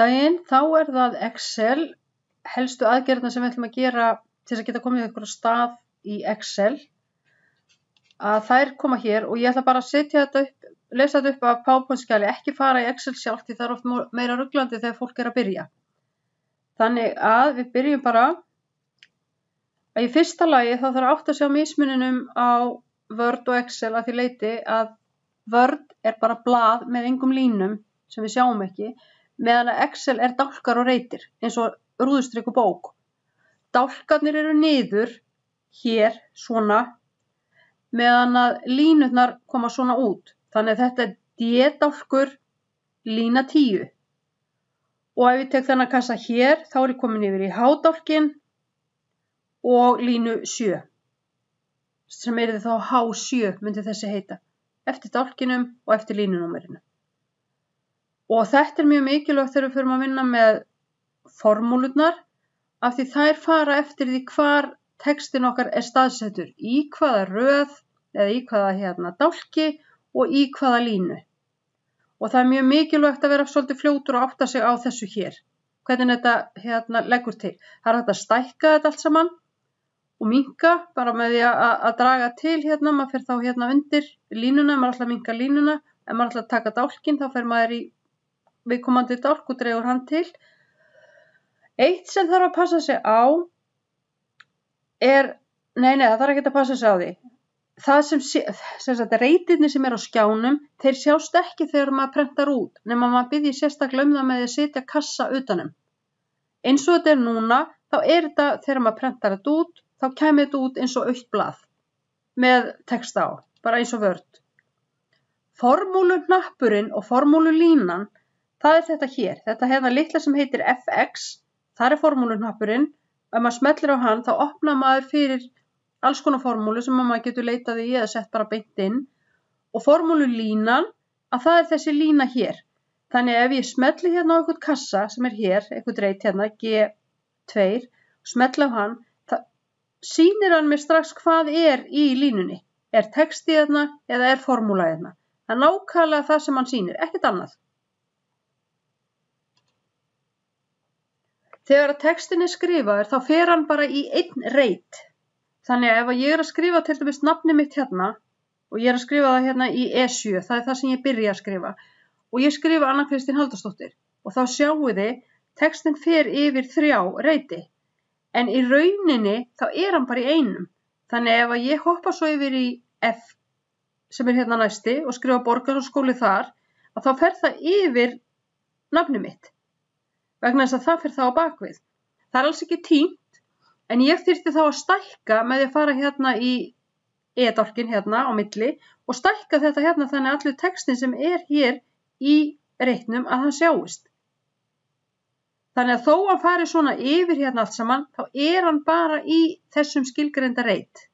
daginn, þá það Excel, helstu aðgerðina sem við ætlum að gera til þess að geta komið ykkur á stað í Excel, að þær koma hér og ég ætla bara að setja þetta upp, lesa þetta upp af PowerPoint-skjali, ekki fara í Excel sjálft því það oft meira ruglandi þegar fólk að byrja. Þannig að við byrjum bara að í fyrsta lagi þá þarf að átta sig á mismuninum á Word og Excel að því leyti að Word bara blað með engum línum sem við sjáum ekki, meðan að Excel dálkar og reitir eins og rúðustrik og bók. Dálkarnir eru niður hér svona, meðan að línurnar koma svona út. Þannig að þetta D-dálkur, lína 10. Og ef ég tek þennan kassa hér, þá ég komin yfir í H-dálkinn og línu 7. Sem þá H7 myndi þessi heita. Eftir dálkinum og eftir línunúmerinu. Og þetta mjög mikilvægt þegar við förum að vinna með formúlurnar, af því þær fara eftir því hvar textin okkar staðsettur, í hvaða röð eða í hvaða dálki og í hvaða línu. Og það mjög mikilvægt að vera svolítið fljótur og átta sig á þessu hér. Hvernig þetta leggur til. Það hægt að stækka þetta allt saman og minnka bara með því að draga til maður fer þá undir línuna, maður ætlar að minnka línuna, ef maður ætlar að taka dálkinn þá fer maður í viðkomandi dálk og dregur hann til. Eitt sem þarf að passa sig á það þarf ekki að passa sig á því. Það sem reitirnir sem á skjánum, þeir sjást ekki þegar maður prentar út, nema maður byrji sérstaklega það með að setja kassa utanum. Eins og þetta núna, þá þetta þegar maður prentar þetta út, þá kemur þetta út eins og autt blað með texta á, bara eins og Word. Formúluhnappurinn og formúlulínan, það þetta hér. Þetta litla sem heitir FX, það formúluhnappurinn. Ef maður smellir á hann, þá opnar maður fyrir alls konar formúlu sem maður getur leitað í eða sett bara beint inn. Og formúlulínan, að það þessi lína hér. Þannig ef ég smelli á einhvern kassa sem hér, einhvern reit G2, smelli á hann, það sýnir hann mér strax hvað í línunni. Texti eða formúla Það nákvæmlega það sem hann sýnir, ekkert annað. Þegar textin skrifaður, þá fer hann bara í einn reit. Þannig að ef ég að skrifa til dæmis nafnið mitt og ég að skrifa það í E7, það það sem ég byrja að skrifa, og ég skrifa Anna Kristín Halldórsdóttir, og þá sjáu þið, textin fer yfir 3 reiti, en í rauninni þá hann bara í einum. Þannig ef ég hoppa svo yfir í F, sem næsti, og skrifa Borgarhússkóli þar, að þá fer það yfir nafnið mitt. Vegna þess að það fer þá á bakvið. Það alls ekki tínt, en ég þyrfti þá að stækka með því að fara í E-dálkinn á milli og stækka þetta þannig að allur textin sem hér í reitnum að hann sjáist. Þannig að þó að fari svona yfir allt saman, þá hann bara í þessum skilgreinda reit.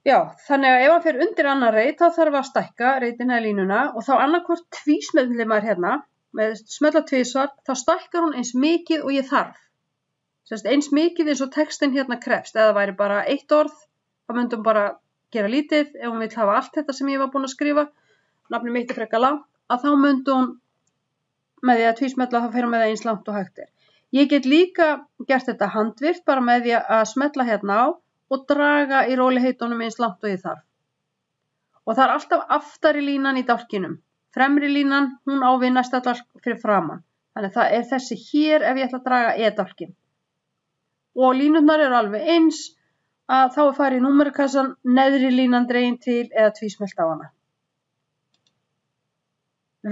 Já, þannig að ef hann fer undir annan reit, þá þarf að stækka reitina í línuna og þá annarkvort tvísmellir maður með smella tvisvar, þá stækkar hún eins mikið og ég þarf. Eins mikið eins og textin krefst. Eða væri bara 1 orð, þá myndum bara gera lítið, ef hún vill hafa allt þetta sem ég var búin að skrifa, nafnið mitt frekar langt, að þá myndi hún með því að tvísmella, þá fer hún með það eins langt og hægt Ég get líka gert þetta handvirkt, bara með því að smella á, og draga í róliheitunum eins langt og ég þarf. Og það alltaf aftari línan í dálkinum. Fremri línan, hún á við næsta dálk fyrir framan. Þannig það þessi hér ef ég ætla að draga E-dálkin. Og línurnar alveg eins, að þá farið í númerkassan, neðri línan dregin til eða tvísmelt á hana.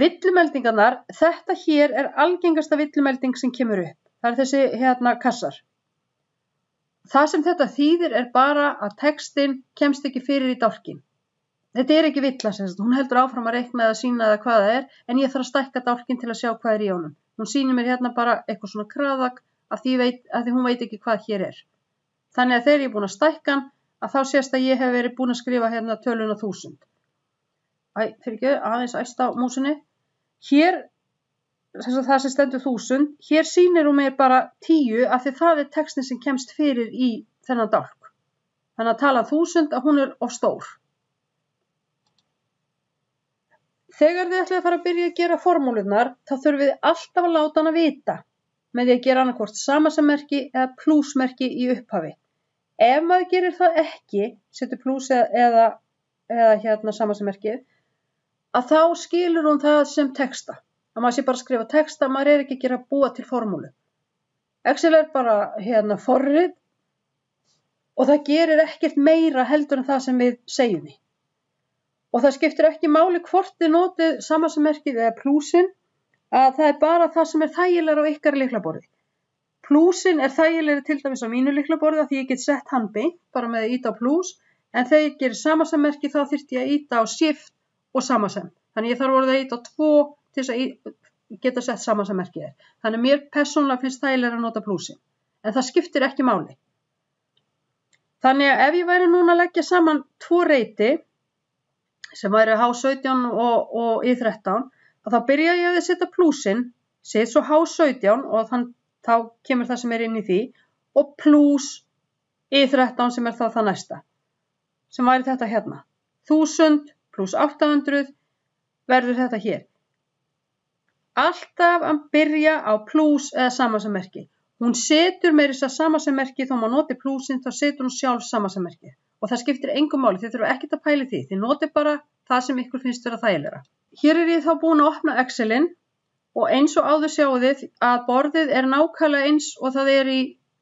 Villumeldingarnar, þetta hér algengasta villumelding sem kemur upp. Það þessi kassar. Það sem þetta þýðir bara að textin kemst ekki fyrir í dálkinn. Þetta ekki villa, hún heldur áfram að reikna eða sýna eða hvað það en ég þarf að stækka dálkinn til að sjá hvað í honum. Hún sýnir mér bara eitthvað svona kraðak af því hún veit ekki hvað hér Þannig að þegar ég búin að stækka hann, að þá sést að ég hef verið búin að skrifa töluna 1000. Aðeins æst á músinni. Hér það sem stendur 1000, hér sýnir hún mér bara 10 af því það textin sem kemst fyrir í þennan dálk. Þannig að tala 1000 að hún of stór. Þegar þið ætlið að fara að byrja að gera formúlurnar, þá þurfið þið alltaf að láta hana vita með því að gera annarkvort samasemmerki eða plúsmerki í upphafi. Ef maður gerir það ekki, setur plús eða samasemmerkið, að þá skilur hún það sem texta. Að maður sé bara að skrifa texta, maður ekki að gera búa til formúlu. Excel bara forrit og það gerir ekkert meira heldur en það sem við segjum því. Og það skiptir ekki máli hvort þið notið samasemmerkið eða plúsin, að það bara það sem þægilegra á ykkar lyklaborði. Plúsin þægilegri til dæmis á mínu lyklaborði því ég get sett hann beint bara með að íta á plús, en þegar ég gerir samasemmerki þá þyrfti ég að íta á shift og samasem. Þannig ég þarf orðið að íta á 2 til þess að geta sett samasemmerkið. Þannig mér persónulega finnst þægilegra að nota plúsin, en það skiptir ekki máli. Þannig að ef ég væri núna að leggja saman 2 reiti, sem væri H17 og I13, að þá byrja ég að setja plúsin, set svo H17 og þá kemur það sem inn í því, og plús I13 sem þá það næsta, sem væri þetta hérna. 1000 plús 800 verður þetta hér. Alltaf að byrja á plús eða samasemmerki. Hún setur meira þess að samasemmerki þó maður noti plúsin, þá setur hún sjálf samasemmerki. Og það skiptir engu máli, þið þurfum ekkert að pæli því. Þið notið bara það sem ykkur finnst vera þægilegra. Hér ég þá búin að opna Excelin og eins og áður sjáu þið að borðið nákvæmlega eins og það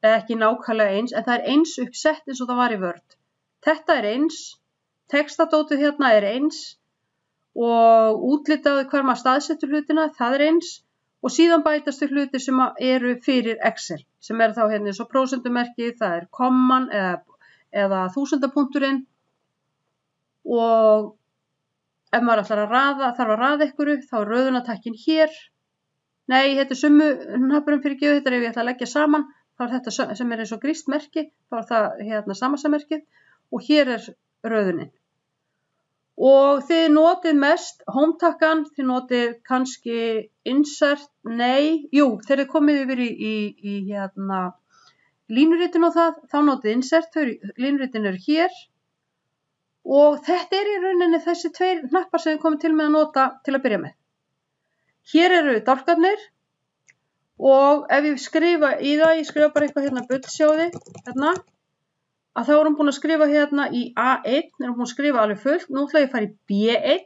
ekki nákvæmlega eins, en það eins uppsett eins og það var í Word. Þetta eins, textadótið hérna eins og útlitaði hvar maður staðsetur hlutina, það eins og síðan bætast þau hlutir sem eru fyrir Excel, sem þá hérna eins og prósentumerkið, það komman eða þúsundapunkturinn og ef maður ætlar að þarf að raða ykkur, þá röðunatakkin hér. Nei, þetta summu hnappurinn fyrir geðu, þetta ef ég ætla að leggja saman, þá þetta sem eins og gríst merki, þá það samasemmerkið og hér röðunin. Og þið notið mest home-takkan, þið notið kannski insert, þegar þið komið yfir í línuritin og þá notið insert, línuritin hér og þetta í rauninni þessi 2 hnappar sem við komum til með að nota til að byrja með. Hér eru dálkarnir og ef ég skrifa í það, ég skrifa bara eitthvað hérna bullsjóði, hérna, að þá erum búin að skrifa hérna í A1, erum búin að skrifa alveg fullt, nú ætla ég að fara í B1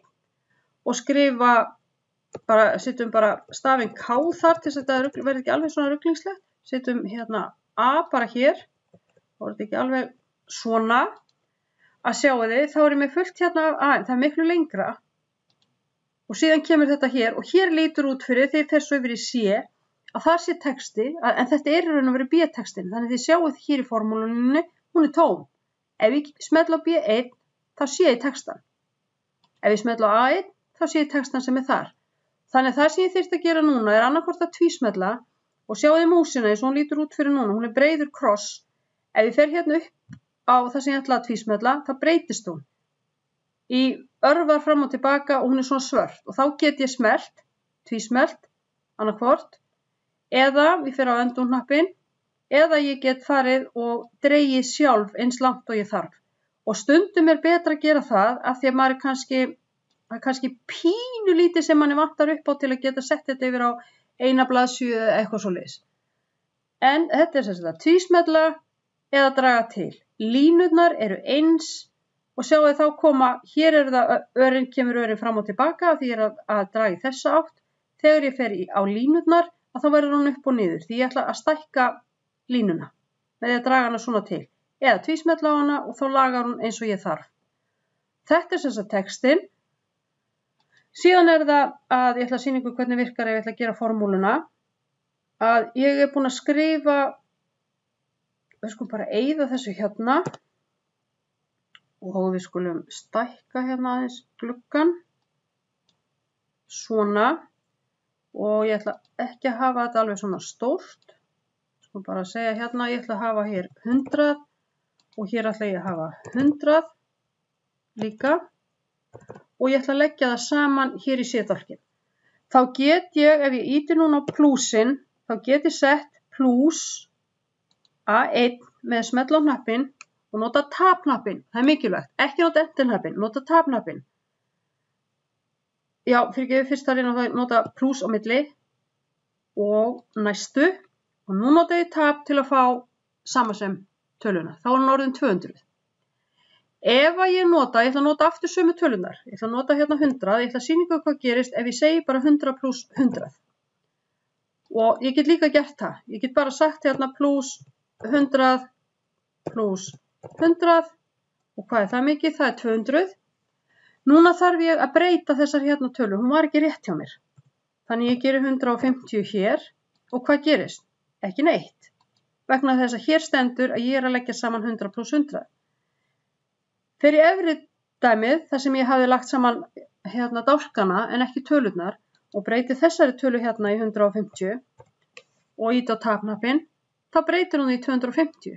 og skrifa, setjum bara stafinn K þar til þess að þetta verði ekki alveg svona ruglingslegt, setjum hérna A bara hér, þá er þetta ekki alveg svona, að sjáu þið, þá ég með fullt hérna af A, það miklu lengra og síðan kemur þetta hér og hér lítur út fyrir þegar fer svo yfir í C að það sé texti, en þetta í raun og veru B-textin, þannig þið sjáuð hér í formúlunni, hún tóm. Ef ég smetla á B1, þá sé ég textan. Ef ég smetla á A1, þá sé ég textan sem þar. Þannig að það sem ég þyrfti að gera núna annarkvort að tvísmetla og sjáuð músina eins og hún lítur út fyrir núna, hún breiður kross. Ef ég fer hérna upp á það sem ég ætla að tvísmetla, þá breytist hún í örvar fram og tilbaka og hún svona svört og þá get ég tvísmelt, annarkvort, eða ég fer á endurhnappinn, eða ég get farið og dregið sjálf eins langt og ég þarf. Og stundum betra að gera það af því að maður kannski pínu lítið sem manni vantar upp á til að geta sett þetta yfir á eina blaðsíðu eða eitthvað svoleiðis. En þetta sem sagt tvísmetla eða draga til. Línurnar eru eins og sjáu þá koma, hér það kemur örin fram og tilbaka því ég að draga í þessa átt. Þegar ég fer á línurnar, þá verður hún upp og niður því ég ætla að stækka línuna með því að draga hana svona til. Eða tvísmetla á hana og þá lagar hún eins og ég þarf. Þetta sem sagt textin. Síðan það að ég ætla að sýna ykkur hvernig virkar ef ég ætla að gera formúluna. Að ég búin að skrifa, við skulum bara eyða þessu hérna og við skulum stækka hérna aðeins gluggann. Svona. Og ég ætla ekki að hafa þetta alveg svona stórt. Sko bara að segja hérna, ég ætla að hafa hér 100 og hér ætla ég að hafa 100 líka. Og ég ætla að leggja það saman hér í C-dálkinn. Þá get ég, ef ég ýti núna á plúsin, þá get ég sett plús A1 með smetla á hnappinn og nota tab-hnappinn. Það mikilvægt. Ekki nota enter-hnappinn, nota tab-hnappinn. já, fyrirgefðu, fyrst þarf ég að nota plús á milli og næstu og nú nota ég tab til að fá sama sem töluna. Þá er hann orðin 200. Ef að ég ætla að nota aftur sömu tölunar. Ég ætla að nota hérna 100. Ég ætla að sýna ykkur hvað gerist ef ég segi bara 100 pluss 100. Og ég get líka gert það. Ég get bara sagt hérna pluss 100 pluss 100. Og hvað er það mikið? Það er 200. Núna þarf ég að breyta þessar hérna tölu. Hún var ekki rétt hjá mér. Þannig ég gerir 150 hér. Og hvað gerist? Ekki neitt. Vegna þess að hér stendur að ég að leggja saman 100 pluss 100. Fyrir efri dæmið, þar sem ég hafði lagt saman hérna dálkana en ekki tölurnar og breyti þessari tölu hérna í 150 og íta á tabknappinn, þá breytir hún í 250.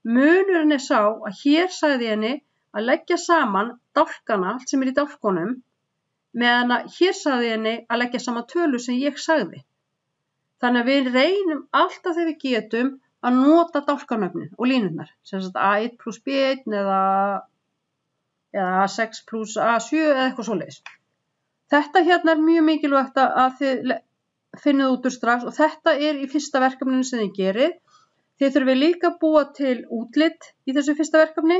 Munurinn er sá að hér sagði henni að leggja saman dálkana, allt sem er í dálkunum, meðan að hér sagði henni að leggja saman tölu sem ég sagði. Þannig að við reynum alltaf þegar við getum að nota dálkanöfnin og línurnar, sem sagt A1 pluss B1 eða A6 pluss A7 eða eitthvað svoleiðis. Þetta hérna er mjög mikilvægt að þið finnið út úr strax og þetta er í fyrsta verkefninu sem þið gerið. Þið þurfið líka að búa til útlit í þessu fyrsta verkefni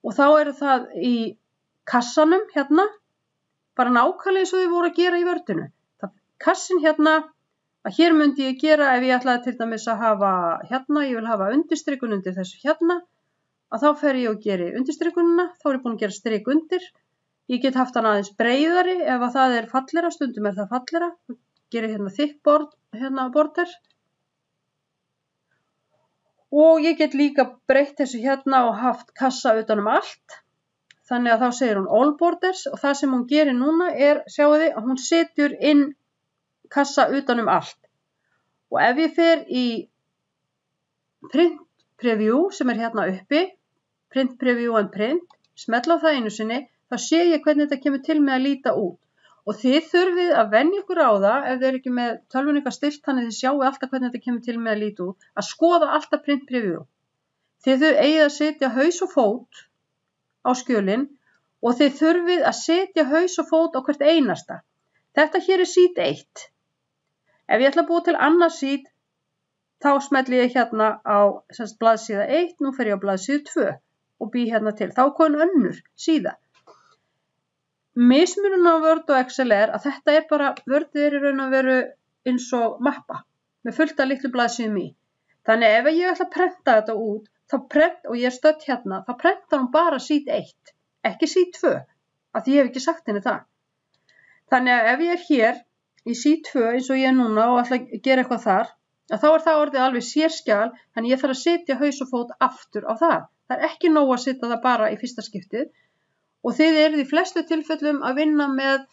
og þá er það í kassanum hérna, bara nákvæmlega eins og þið voru að gera í Wordinu. Kassin hérna, að hér myndi ég gera ef ég ætlaði til dæmis að hafa hérna, ég vil hafa undirstrikun undir þessu hérna, að þá fer ég og geri undirstrikunina, þá er ég búin að gera strik undir. Ég get haft hann aðeins breiðari ef að það er fallera, stundum er það fallera. Gerir hérna thick border. Og ég get líka breytt þessu hérna og haft kassa utanum allt. Þannig að þá segir hún all borders og það sem hún gerir núna er, sjáu þið, að hún setur inn kassa utanum allt. Og ef ég fer í print preview sem er hérna uppi, print preview and print, smetla á það einu sinni, þá sé ég hvernig þetta kemur til með að líta út. Og þið þurfið að venja ykkur á það, ef þið eru ekki með tölvun eitthvað stilt, þannig þið sjáu alltaf hvernig þetta kemur til með að líta út, að skoða alltaf print preview. Þið eigið að setja haus og fót á skjölin og þið þurfið að setja haus og fót á hvert einasta. Þetta hér er sheet 1. Ef ég ætla að búa til annað sheet, þá smelli ég hérna á blaðsíða 1, nú fer ég á blaðsíðu 2 og bý hérna til. Þá kom önnur síða. Mismunurinn á Word og Excel er að þetta er bara, Wordið er í raun og veru eins og mappa með fullt af litlu blaðsíðum í. Þannig ef ég ætla að prenta þetta út, og ég er stödd hérna, þá prentar hún bara sheet 1, ekki sheet 2, af því ég hef ekki sagt henni það. Þannig að ef ég er hér í sheet 2 eins og ég er núna og ætla að gera eitthvað þar, að þá er það orðið alveg sérskjal, þannig ég þarf að setja haus og fót aftur á það. Það er ekki nóg að setja það bara í fyrsta skiptið og þið eruð í flestu tilfellum að vinna með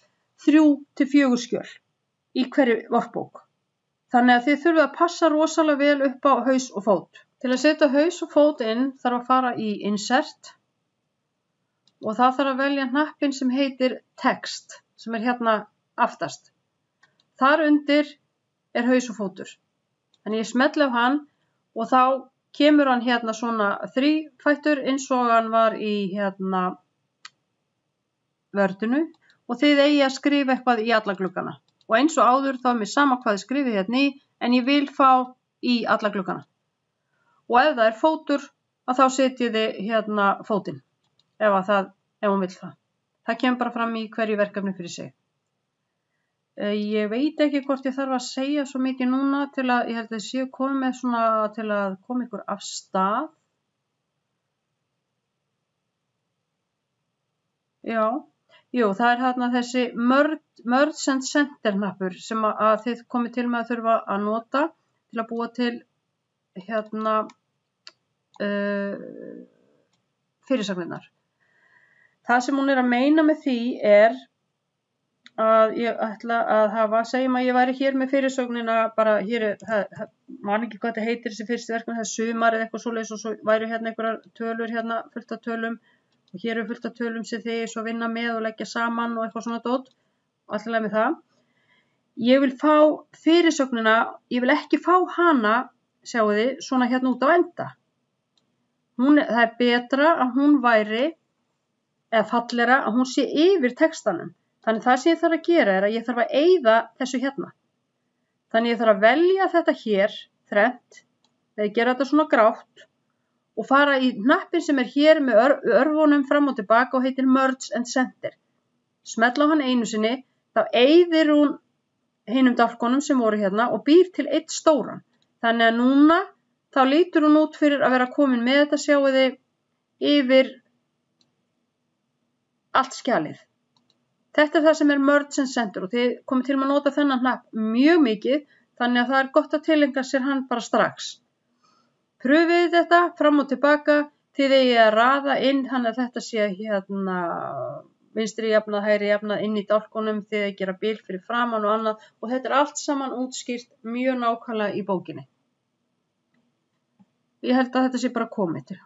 3 til 4 skjöl í hverju workbook. Þannig að þið þurfið að passa rosalega vel upp á haus og fót. Til að setja haus og fót inn þarf að fara í Insert og það þarf að velja hnappinn sem heitir Text, sem er hérna aftast. Þar undir er haus og fótur. Þannig ég smelli á hann og þá kemur hann hérna svona þrífættur eins og hann var í hérna Wordinu og þið eigi að skrifa eitthvað í alla gluggana. Og eins og áður þá er mér sama hvað þið skrifið hérna í en ég vil fá í alla gluggana. Og ef það er fótur að þá setjið þið hérna fótinn ef hún vill það. Það kemur bara fram í hverju verkefni fyrir sig. Ég veit ekki hvort ég þarf að segja svo mikið núna til að, ég held að ég sé komið með svona til að koma ykkur af stað. Já, jú, það er hérna þessi Merge and Center hnappur sem að þið komið til með að þurfa að nota til að búa til hérna fyrirsagnirnar. Það sem hún er að meina með því er að ég ætla að hafa, segjum að ég væri hér með fyrirsögnina, bara hér man ekki hvað þetta heitir þessi fyrsti verkefni, það er sumar eða eitthvað svoleiðis og svo væri hérna einhverjar tölur hérna, fullt af tölum og hér fullt af tölum sem þið svo vinna með og leggja saman og eitthvað svona dót og alltaf með það. Ég vil fá fyrirsögnina, ég vil ekki fá hana, sjáu þið, svona hérna út á enda. Það er betra að hún væri, eða fallera, að hún sé yfir textanum. Þannig það sem ég þarf að gera að ég þarf að eyða þessu hérna. Þannig ég þarf að velja þetta hér, þrennt, þegar ég gera þetta svona grátt og fara í hnappinn sem hér með örfunum fram og tilbaka og heitir Merge and Center. Smetla á hann einu sinni, þá eyðir hún hinum dálkunum sem voru hérna og býr til einn stóran. Þannig að núna þá lítur hún út fyrir að vera komin með þetta, sjáu þið, yfir allt skjalið. Þetta það sem Merge and Center og þið komið til að nota þennan hnapp mjög mikið, þannig að það gott að tilenga sér hann bara strax. Pröfið þetta fram og tilbaka, þið eigið að raða inn, þannig að þetta sé hérna vinstri jafnað, hægri jafnað inn í dálkunum, þið eigið að gera bil fyrir framan og annað og þetta allt saman útskýrt mjög nákvæmlega í bókinni. Ég held að þetta sé bara komið til.